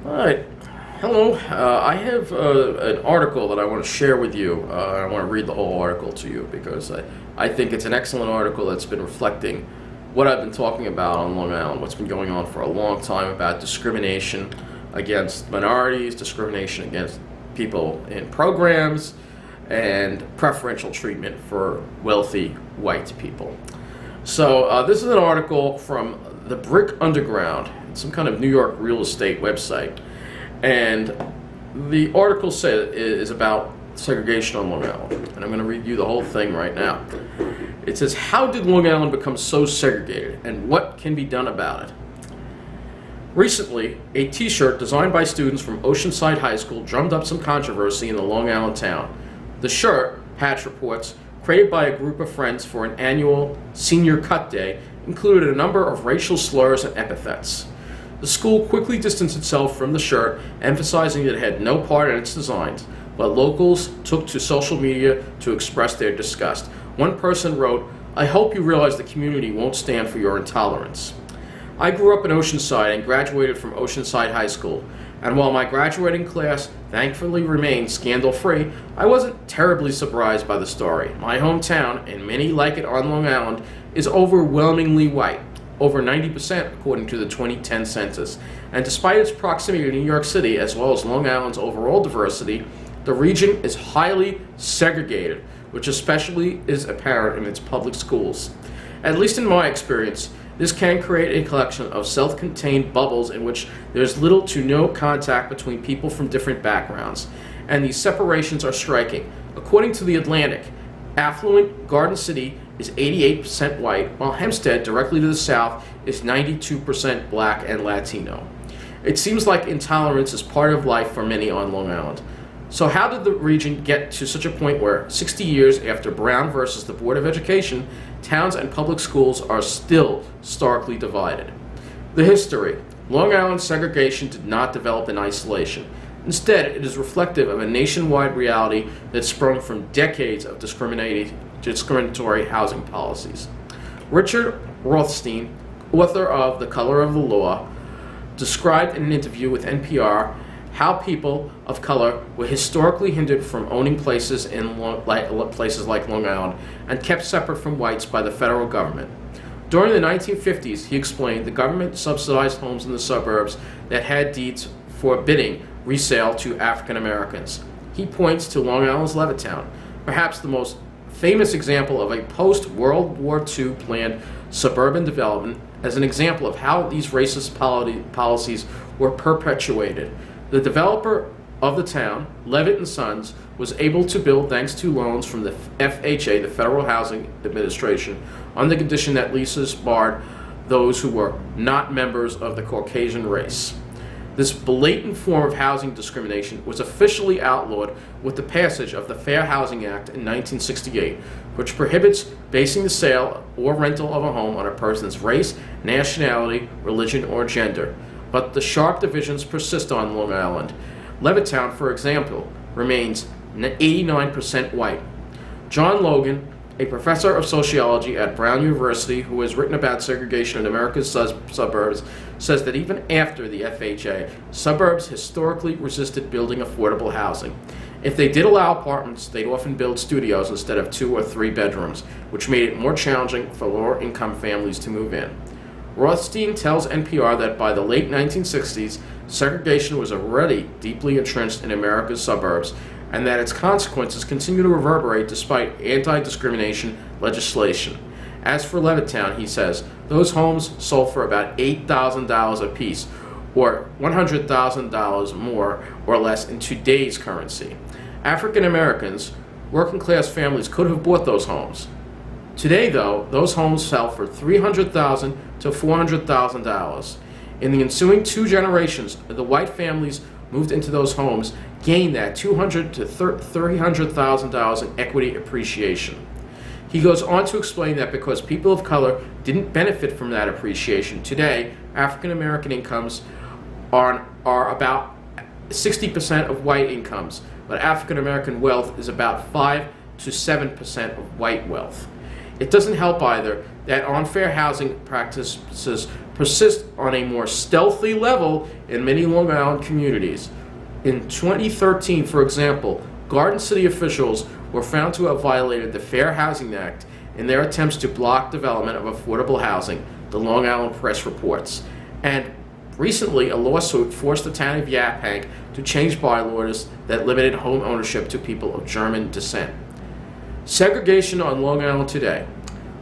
All right. Hello. I have an article that I want to share with you. I want to read the whole article to you because I think it's an excellent article that's been reflecting what I've been talking about on Long Island, what's been going on for a long time about discrimination against minorities, discrimination against people in programs, and preferential treatment for wealthy white people. So this is an article from the Brick Underground, some kind of New York real estate website. And the article is about segregation on Long Island. And I'm going to read you the whole thing right now. It says, how did Long Island become so segregated and what can be done about it? Recently, a t-shirt designed by students from Oceanside High School drummed up some controversy in the Long Island town. The shirt, Hatch reports, created by a group of friends for an annual senior cut day, included a number of racial slurs and epithets. The school quickly distanced itself from the shirt, emphasizing that it had no part in its designs, but locals took to social media to express their disgust. One person wrote, "I hope you realize the community won't stand for your intolerance." I grew up in Oceanside and graduated from Oceanside High School, and while my graduating class thankfully remained scandal-free, I wasn't terribly surprised by the story. My hometown, and many like it on Long Island, is overwhelmingly white, over 90% according to the 2010 census. And despite its proximity to New York City, as well as Long Island's overall diversity, the region is highly segregated, which especially is apparent in its public schools. At least in my experience, this can create a collection of self-contained bubbles in which there's little to no contact between people from different backgrounds. And these separations are striking. According to The Atlantic, affluent Garden City is 88% white, while Hempstead, directly to the south, is 92% black and Latino. It seems like intolerance is part of life for many on Long Island. So how did the region get to such a point where, 60 years after Brown versus the Board of Education, towns and public schools are still starkly divided? The history. Long Island segregation did not develop in isolation. Instead, it is reflective of a nationwide reality that sprung from decades of discriminatory housing policies. Richard Rothstein, author of The Color of the Law, described in an interview with NPR how people of color were historically hindered from owning places in places like Long Island and kept separate from whites by the federal government. During the 1950s, he explained, the government subsidized homes in the suburbs that had deeds forbidding resale to African Americans. He points to Long Island's Levittown, perhaps the most famous example of a post-World War II planned suburban development, as an example of how these racist policies were perpetuated. The developer of the town, Levitt & Sons, was able to build thanks to loans from the FHA, the Federal Housing Administration, on the condition that leases barred those who were not members of the Caucasian race. This blatant form of housing discrimination was officially outlawed with the passage of the Fair Housing Act in 1968, which prohibits basing the sale or rental of a home on a person's race, nationality, religion, or gender. But the sharp divisions persist on Long Island. Levittown, for example, remains 89% white. John Logan, a professor of sociology at Brown University who has written about segregation in America's suburbs, says that even after the FHA, suburbs historically resisted building affordable housing. If they did allow apartments, they'd often build studios instead of 2 or 3 bedrooms, which made it more challenging for lower-income families to move in. Rothstein tells NPR that by the late 1960s, segregation was already deeply entrenched in America's suburbs, and that its consequences continue to reverberate despite anti-discrimination legislation. As for Levittown, he says, those homes sold for about $8,000 apiece, or $100,000 more or less in today's currency. African Americans, working-class families could have bought those homes. Today, though, those homes sell for $300,000 to $400,000. In the ensuing 2 generations, the white families moved into those homes gained that $200,000 to $300,000 in equity appreciation. He goes on to explain that because people of color didn't benefit from that appreciation, today African American incomes are about 60% of white incomes, but African American wealth is about 5 to 7% of white wealth. It doesn't help either that unfair housing practices persist on a more stealthy level in many Long Island communities. In 2013, for example, Garden City officials were found to have violated the Fair Housing Act in their attempts to block development of affordable housing, the Long Island Press reports. And recently, a lawsuit forced the town of Yaphank to change bylaws that limited home ownership to people of German descent. Segregation on Long Island today.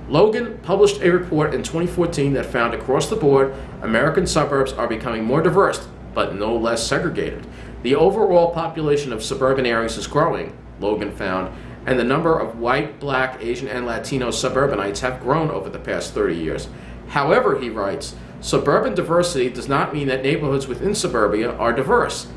Logan published a report in 2014 that found across the board, American suburbs are becoming more diverse, but no less segregated. The overall population of suburban areas is growing, Logan found, and the number of white, black, Asian, and Latino suburbanites have grown over the past 30 years. However, he writes, suburban diversity does not mean that neighborhoods within suburbia are diverse.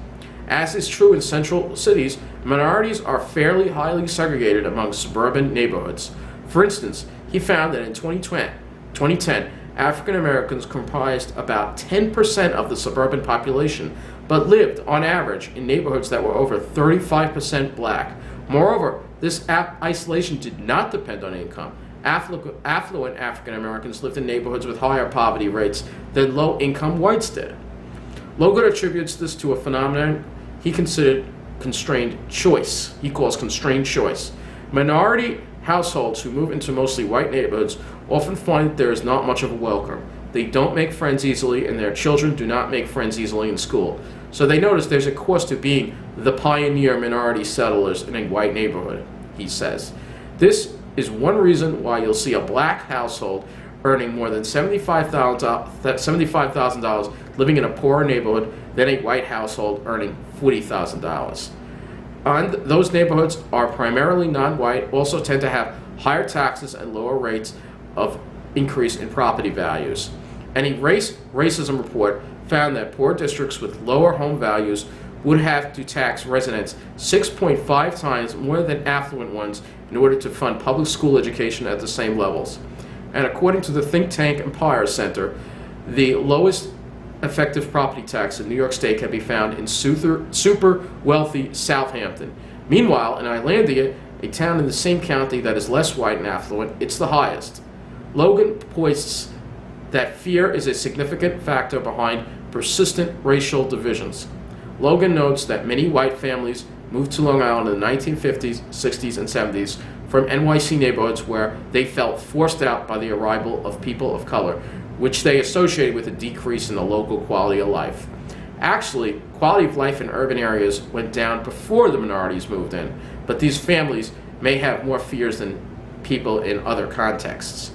As is true in central cities, minorities are fairly highly segregated among suburban neighborhoods. For instance, he found that in 2010, African Americans comprised about 10% of the suburban population, but lived, on average, in neighborhoods that were over 35% black. Moreover, this isolation did not depend on income. Affluent African Americans lived in neighborhoods with higher poverty rates than low-income whites did. Logan attributes this to a phenomenon he considered constrained choice. He calls constrained choice. Minority households who move into mostly white neighborhoods often find that there is not much of a welcome. They don't make friends easily, and their children do not make friends easily in school. So they notice there's a cost to being the pioneer minority settlers in a white neighborhood, he says. This is one reason why you'll see a black household earning more than $75,000 living in a poorer neighborhood than a white household earning $40,000. And those neighborhoods are primarily non-white, also tend to have higher taxes and lower rates of increase in property values. And a racism report found that poor districts with lower home values would have to tax residents 6.5 times more than affluent ones in order to fund public school education at the same levels. And according to the think tank Empire Center, the lowest effective property tax in New York State can be found in super wealthy Southampton. Meanwhile, in Islandia, a town in the same county that is less white and affluent, it's the highest. Logan points that fear is a significant factor behind persistent racial divisions. Logan notes that many white families moved to Long Island in the 1950s, 60s, and 70s from NYC neighborhoods where they felt forced out by the arrival of people of color, which they associated with a decrease in the local quality of life. Actually, quality of life in urban areas went down before the minorities moved in, but these families may have more fears than people in other contexts.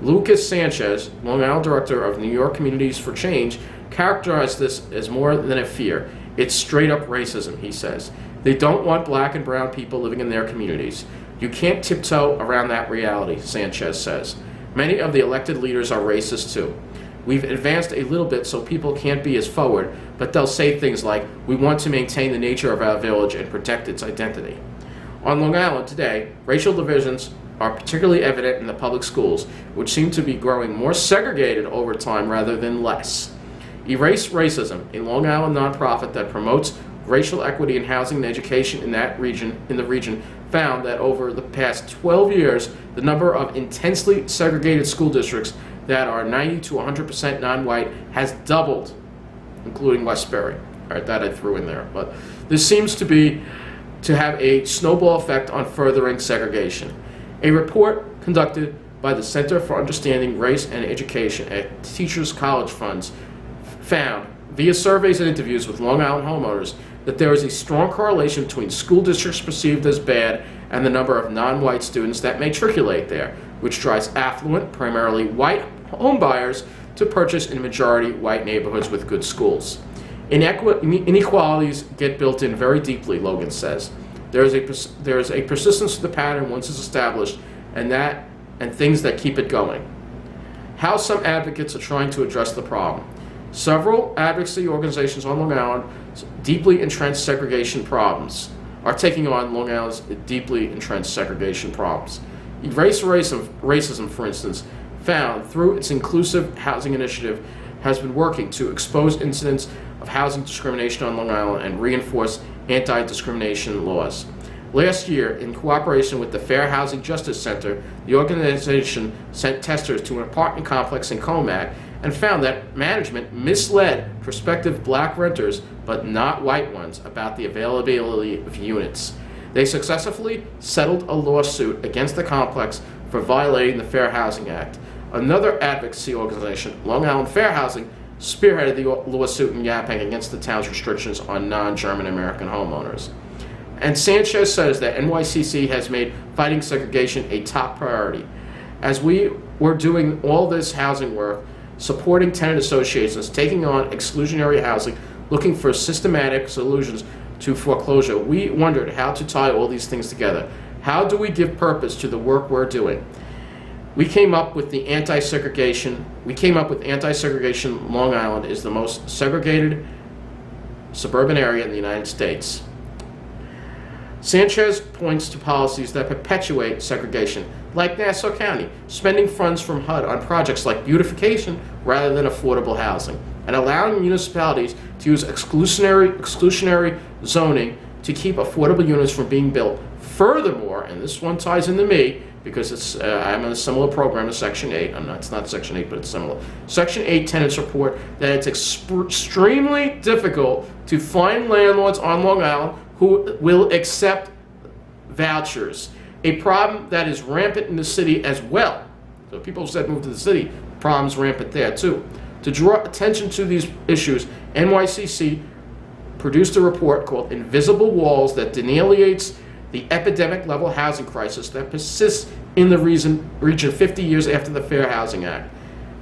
Lucas Sanchez, Long Island director of New York Communities for Change, characterized this as more than a fear. It's straight up racism, he says. They don't want black and brown people living in their communities. You can't tiptoe around that reality, Sanchez says. Many of the elected leaders are racist too. We've advanced a little bit so people can't be as forward, but they'll say things like, we want to maintain the nature of our village and protect its identity. On Long Island today, racial divisions are particularly evident in the public schools, which seem to be growing more segregated over time rather than less. Erase Racism, a Long Island nonprofit that promotes racial equity in housing and education in the region, found that over the past 12 years, the number of intensely segregated school districts that are 90 to 100% non-white has doubled, including Westbury. All right, that I threw in there. But this seems to have a snowball effect on furthering segregation. A report conducted by the Center for Understanding Race and Education at Teachers College Funds found, via surveys and interviews with Long Island homeowners, that there is a strong correlation between school districts perceived as bad and the number of non-white students that matriculate there, which drives affluent, primarily white home buyers to purchase in majority white neighborhoods with good schools. Inequalities get built in very deeply, Logan says. There is a persistence to the pattern once it's established, and things that keep it going. How some advocates are trying to address the problem. Several advocacy organizations on Long Island deeply entrenched segregation problems are taking on Long Island's deeply entrenched segregation problems. Erase Racism, for instance, found through its inclusive housing initiative, has been working to expose incidents of housing discrimination on Long Island and reinforce anti-discrimination laws. Last year, in cooperation with the Fair Housing Justice Center, the organization sent testers to an apartment complex in Comac and found that management misled prospective black renters, but not white ones, about the availability of units. They successfully settled a lawsuit against the complex for violating the Fair Housing Act. Another advocacy organization, Long Island Fair Housing, spearheaded the lawsuit in Yaphank against the town's restrictions on non-German American homeowners. And Sanchez says that NYCC has made fighting segregation a top priority. As we were doing all this housing work, supporting tenant associations, taking on exclusionary housing, looking for systematic solutions to foreclosure, we wondered how to tie all these things together. How do we give purpose to the work we're doing? We came up with anti-segregation. Long Island is the most segregated suburban area in the United States. Sanchez points to policies that perpetuate segregation, like Nassau County, spending funds from HUD on projects like beautification rather than affordable housing, and allowing municipalities to use exclusionary zoning to keep affordable units from being built. Furthermore, and this one ties into me because I'm in a similar program to Section 8. It's not Section 8, but it's similar. Section 8 tenants report that it's extremely difficult to find landlords on Long Island who will accept vouchers, a problem that is rampant in the city as well. So people said move to the city, problems rampant there too. To draw attention to these issues, NYCC produced a report called Invisible Walls that delineates the epidemic-level housing crisis that persists in the region 50 years after the Fair Housing Act.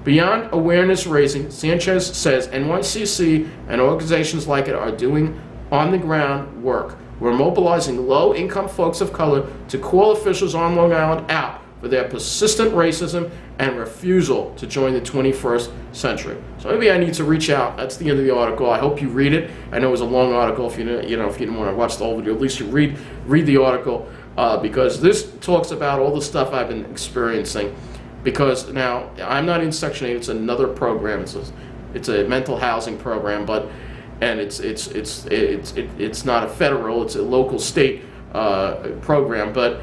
Beyond awareness raising, Sanchez says NYCC and organizations like it are doing on-the-ground work. We're mobilizing low-income folks of color to call officials on Long Island out for their persistent racism and refusal to join the 21st century. So maybe I need to reach out. That's the end of the article. I hope you read it. I know it was a long article. If you didn't want to watch the whole video, at least you read the article because this talks about all the stuff I've been experiencing. Because now I'm not in Section 8. It's another program. It's a mental housing program, and it's not a federal. It's a local state program, but.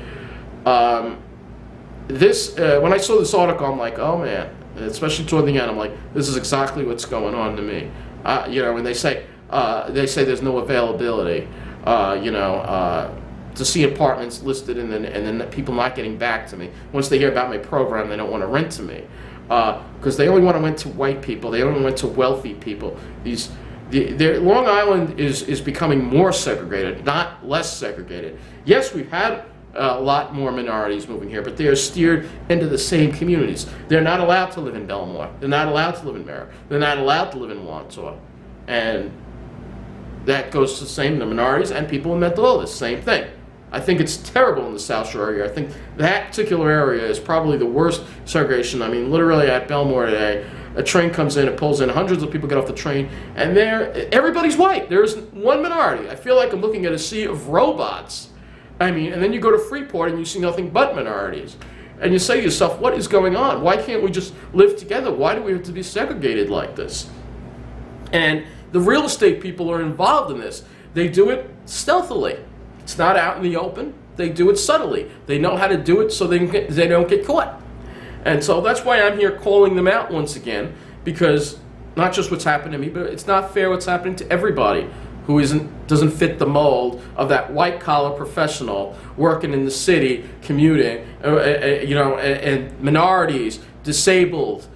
When I saw this article, I'm like, oh man, especially toward the end, I'm like, this is exactly what's going on to me. When they say there's no availability, to see apartments listed and then people not getting back to me. Once they hear about my program, they don't want to rent to me because they only want to rent to white people. They only rent to wealthy people. Long Island is becoming more segregated, not less segregated. Yes, we've had a lot more minorities moving here, but they are steered into the same communities. They're not allowed to live in Belmore. They're not allowed to live in Merritt. They're not allowed to live in Wandsworth. And that goes to the same, the minorities and people with mental illness, same thing. I think it's terrible in the South Shore area. I think that particular area is probably the worst segregation. I mean, literally at Belmore today, a train comes in, it pulls in, hundreds of people get off the train, and everybody's white. There's one minority. I feel like I'm looking at a sea of robots. I mean, and then you go to Freeport and you see nothing but minorities. And you say to yourself, what is going on? Why can't we just live together? Why do we have to be segregated like this? And the real estate people are involved in this. They do it stealthily. It's not out in the open. They do it subtly. They know how to do it so they don't get caught. And so that's why I'm here calling them out once again, because not just what's happened to me, but it's not fair what's happening to everybody who doesn't fit the mold of that white-collar professional working in the city, commuting, and minorities, disabled,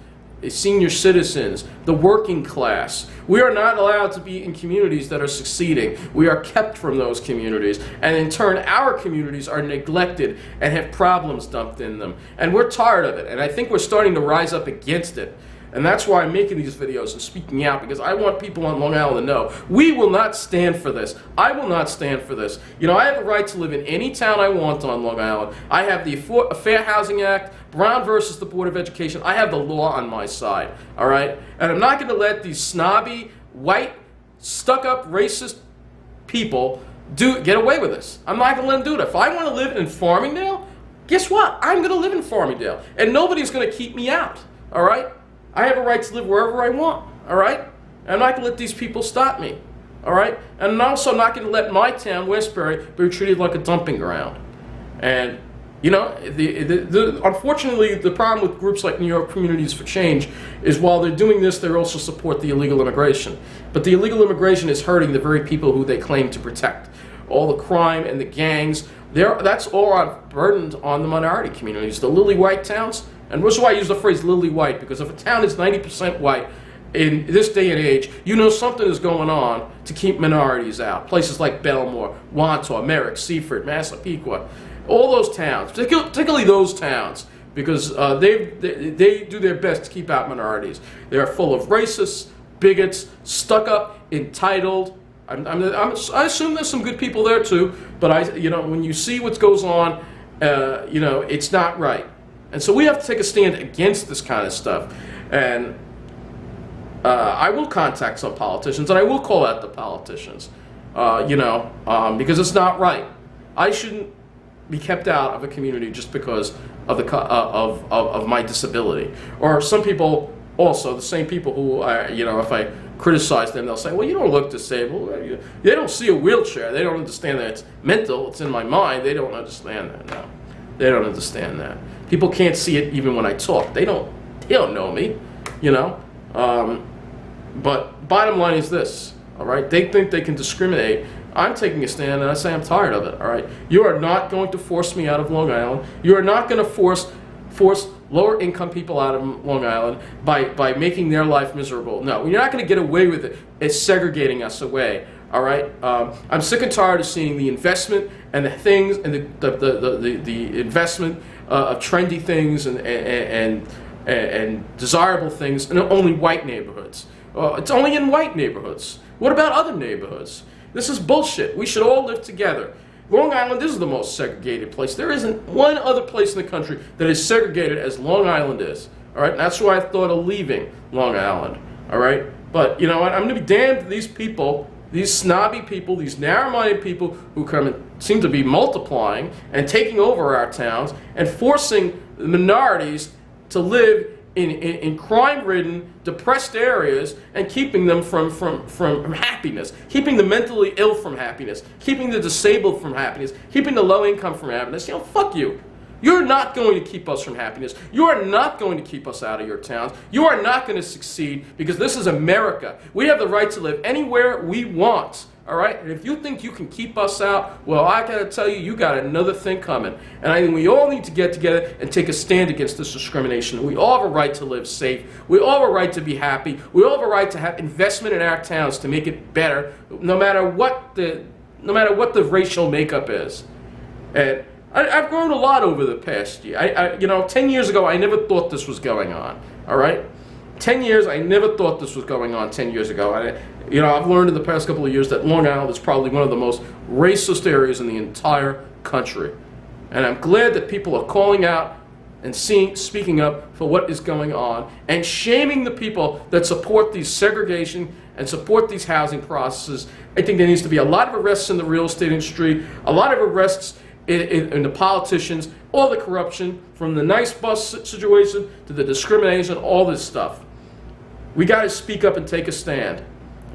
senior citizens, the working class. We are not allowed to be in communities that are succeeding. We are kept from those communities, and in turn, our communities are neglected and have problems dumped in them. And we're tired of it, and I think we're starting to rise up against it. And that's why I'm making these videos and speaking out, because I want people on Long Island to know we will not stand for this. I will not stand for this. I have a right to live in any town I want on Long Island. I have the Fair Housing Act, Brown versus the Board of Education. I have the law on my side, all right? And I'm not going to let these snobby, white, stuck-up, racist people get away with this. I'm not going to let them do it. If I want to live in Farmingdale, guess what? I'm going to live in Farmingdale, and nobody's going to keep me out, all right? I have a right to live wherever I want, all right? And I'm not going to let these people stop me, all right? And I'm also not going to let my town, Westbury, be treated like a dumping ground. And You know, unfortunately, the problem with groups like New York Communities for Change is while they're doing this, they also support the illegal immigration. But the illegal immigration is hurting the very people who they claim to protect. All the crime and the gangs, that's all burdened on the minority communities, the lily white towns. And that's why I use the phrase lily white, because if a town is 90% white in this day and age, you know something is going on to keep minorities out. Places like Belmore, Wantaw, Merrick, Seaford, Massapequa. All those towns, particularly those towns, because they do their best to keep out minorities. They are full of racists, bigots, stuck up, entitled. I assume there's some good people there too, but when you see what goes on, it's not right. And so we have to take a stand against this kind of stuff. And I will contact some politicians, and I will call out the politicians, because it's not right. I shouldn't be kept out of a community just because of of my disability. Or some people also, the same people who if I criticize them, they'll say, well, you don't look disabled. They don't see a wheelchair. They don't understand that it's mental. It's in my mind. They don't understand that. No, they don't understand that. People can't see it even when I talk. They don't know me, but bottom line is this, all right? They think they can discriminate. I'm taking a stand, and I say I'm tired of it, all right? You are not going to force me out of Long Island. You are not going to force lower-income people out of Long Island by making their life miserable. No, you're not going to get away with it. It's segregating us away, all right? I'm sick and tired of seeing the investment and the things and the investment of trendy things and desirable things in only white neighborhoods. It's only in white neighborhoods. What about other neighborhoods? This is bullshit. We should all live together. Long Island is the most segregated place. There isn't one other place in the country that is segregated as Long Island is. All right, and that's why I thought of leaving Long Island. All right, but you know what? I'm going to be damned to these people, these snobby people, these narrow-minded people who come and seem to be multiplying and taking over our towns and forcing the minorities to live in crime-ridden, depressed areas and keeping them from happiness, keeping the mentally ill from happiness, keeping the disabled from happiness, keeping the low income from happiness. Fuck you. You're not going to keep us from happiness. You are not going to keep us out of your towns. You are not going to succeed because this is America. We have the right to live anywhere we want. All right? And if you think you can keep us out, well, I got to tell you, you got another thing coming. And I think we all need to get together and take a stand against this discrimination. We all have a right to live safe. We all have a right to be happy. We all have a right to have investment in our towns to make it better, no matter what the racial makeup is. And I've grown a lot over the past year. 10 years ago, I never thought this was going on. All right? 10 years, I never thought this was going on 10 years ago. I've learned in the past couple of years that Long Island is probably one of the most racist areas in the entire country. And I'm glad that people are calling out and speaking up for what is going on and shaming the people that support these segregation and support these housing processes. I think there needs to be a lot of arrests in the real estate industry, a lot of arrests in the politicians, all the corruption, from the nice bus situation to the discrimination, all this stuff. We got to speak up and take a stand.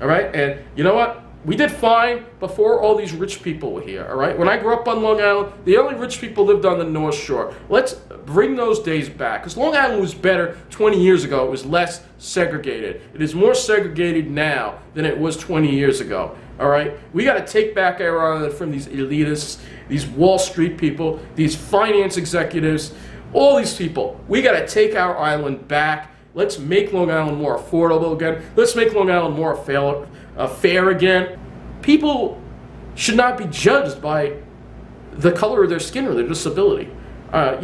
All right? And you know what? We did fine before all these rich people were here. All right? When I grew up on Long Island, the only rich people lived on the North Shore. Let's bring those days back. Because Long Island was better 20 years ago. It was less segregated. It is more segregated now than it was 20 years ago. All right? We got to take back our island from these elitists, these Wall Street people, these finance executives, all these people. We got to take our island back. Let's make Long Island more affordable again. Let's make Long Island more fair again. People should not be judged by the color of their skin or their disability. I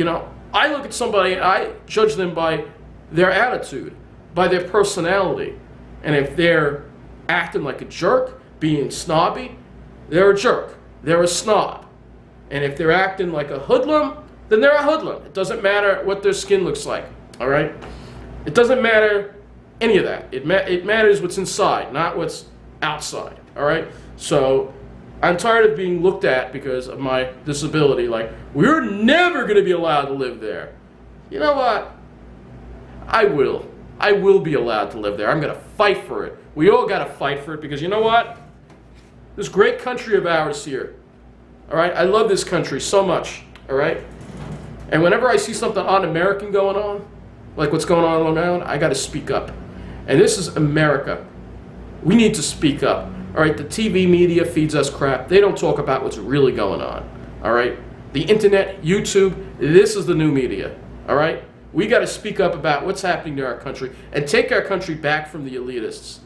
look at somebody, I judge them by their attitude, by their personality. And if they're acting like a jerk, being snobby, they're a jerk. They're a snob. And if they're acting like a hoodlum, then they're a hoodlum. It doesn't matter what their skin looks like, all right? It doesn't matter any of that. It matters what's inside, not what's outside, all right? So I'm tired of being looked at because of my disability like, we're never going to be allowed to live there. You know what? I will. I will be allowed to live there. I'm going to fight for it. We all got to fight for it because you know what? This great country of ours here, all right? I love this country so much, all right? And whenever I see something un-American going on, like what's going on Long Island, I got to speak up. And this is America. We need to speak up. All right, the TV media feeds us crap. They don't talk about what's really going on. All right, the internet, YouTube, this is the new media. All right, we got to speak up about what's happening to our country and take our country back from the elitists.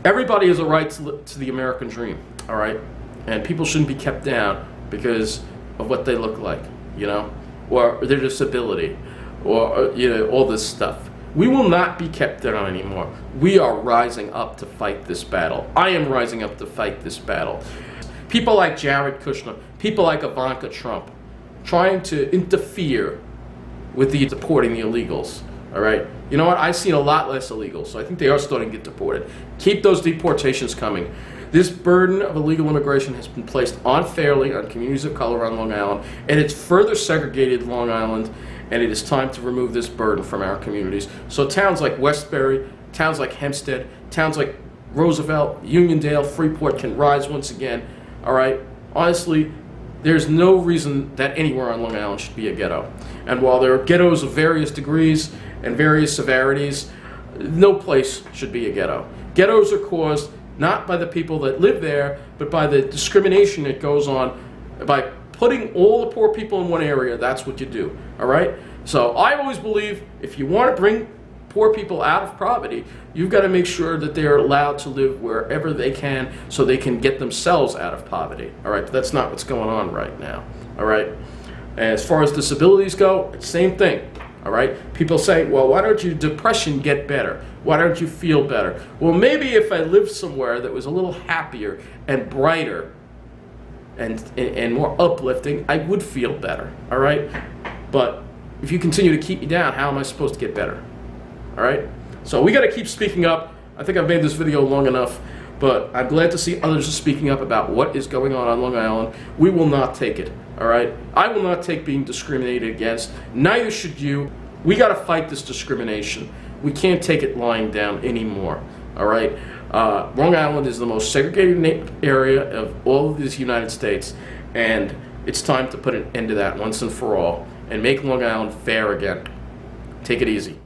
Everybody has a right to the American dream. All right, and people shouldn't be kept down because of what they look like, you know, or their disability, or you know, all this stuff. We will not be kept down anymore. We are rising up to fight this battle. I am rising up to fight this battle. People like Jared Kushner, people like Ivanka Trump, trying to interfere with the deporting the illegals. All right. You know what? I've seen a lot less illegals, so I think they are starting to get deported. Keep those deportations coming. This burden of illegal immigration has been placed unfairly on communities of color on Long Island, and it's further segregated Long Island, and it is time to remove this burden from our communities. So towns like Westbury, towns like Hempstead, towns like Roosevelt, Uniondale, Freeport can rise once again. All right? Honestly, there's no reason that anywhere on Long Island should be a ghetto. And while there are ghettos of various degrees and various severities, no place should be a ghetto. Ghettos are caused not by the people that live there, but by the discrimination that goes on by putting all the poor people in one area. That's what you do, all right? So I always believe if you want to bring poor people out of poverty, you've got to make sure that they're allowed to live wherever they can so they can get themselves out of poverty, all right? But that's not what's going on right now, all right? As far as disabilities go, it's the same thing. All right? People say, well, why don't your depression get better? Why don't you feel better? Well, maybe if I lived somewhere that was a little happier and brighter and more uplifting, I would feel better. All right? But if you continue to keep me down, how am I supposed to get better? All right? So we got to keep speaking up. I think I've made this video long enough, but I'm glad to see others speaking up about what is going on Long Island. We will not take it. All right? I will not take being discriminated against. Neither should you. We got to fight this discrimination. We can't take it lying down anymore. All right? Long Island is the most segregated area of all of these United States, and it's time to put an end to that once and for all and make Long Island fair again. Take it easy.